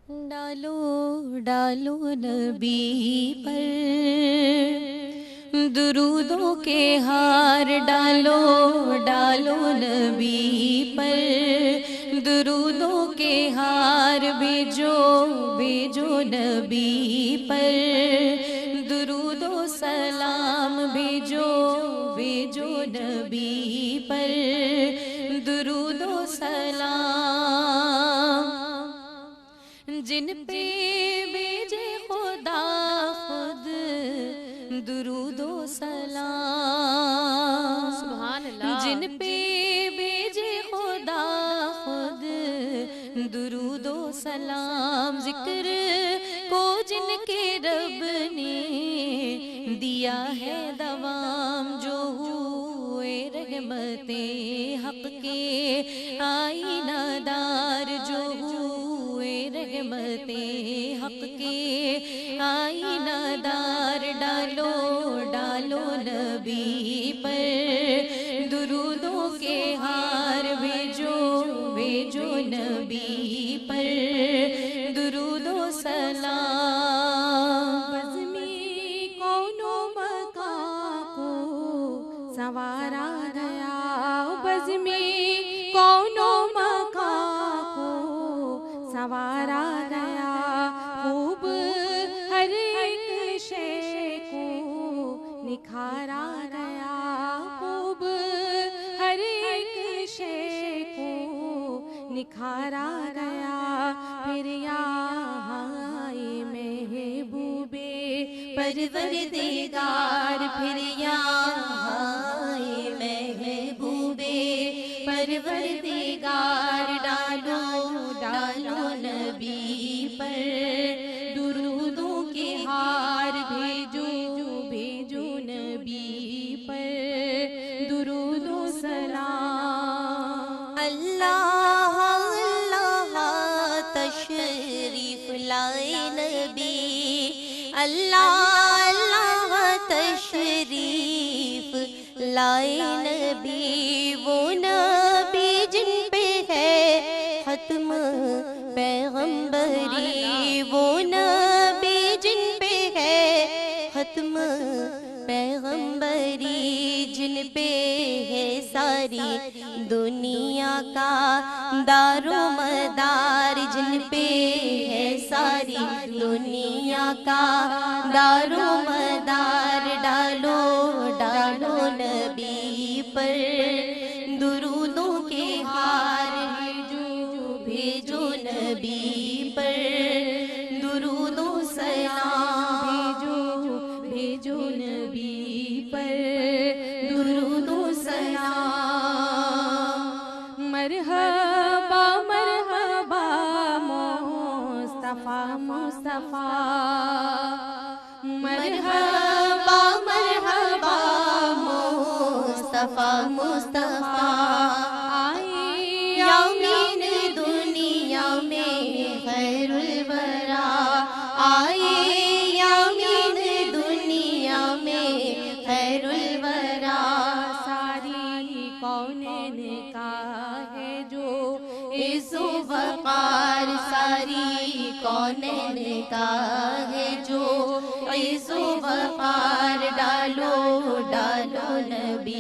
ڈالو ڈالو نبی پر درودوں کے ہار، ڈالو ڈالو نبی پر درودوں کے ہار، بھیجو بھیجو نبی پر درود و سلام، بھیجو بھیجو نبی پر درود و سلام، جن پہ بھیجے خدا خود درود و سلام، سبحان اللہ۔ جن پہ بھیجے خدا خود درود و سلام، ذکر کو جن کے رب نے دیا ہے دوام، جو ہوئے رحمت حق کے آئینہ دار، جو ہوئے رحمت حق کے آئینہ دار، ڈالو ڈالو نبی پر درودوں کے ہار، بھیجو بھیجو نبی پر درود و سلام، بزمی کون و مکان کو سنوارا گیا، بزمی کون و مکان کو سنوارا گیا، خوب ہر ایک شے کو نکھارا گیا، خوب ہر ایک شے کو نکھارا گیا، پھر یہاں آئی محبوب پروردگار، پھر یہاں آئی محبوب پروردگار، ڈالو ڈالو نبی پر درودوں کے ہار، بھیجو بھیجو نبی پر درود و سلام، اللہ اللہ تشریف لائے نبی، اللہ اللہ تشریف لائے نبی، وہ نبی جن پہ ہے ختم پیغمبری، وہ نبی جن پہ ہے ختم پیغمبری، جن پہ ہے ساری دنیا کا دار و مدار، جن پہ ہے ساری دنیا کا دار و مدار، ڈالو ڈالو نبی پر درودوں کے ہار، بھیجو بھیجو نبی پر درود و سلام، بھیجو بھیجو نبی پر درود و سلام، مرحبا مرحبا مصطفیٰ مصطفیٰ، مرحبا مرحبا مصطفیٰ مصطفیٰ، آئے یامین دنیا میں خیر الورا، آئے یامین دنیا میں خیر الورا، ساری کونین کا ہے جو عز و وقار، ساری کونین کا ہے جو عز و وقار، ڈالو ڈالو نبی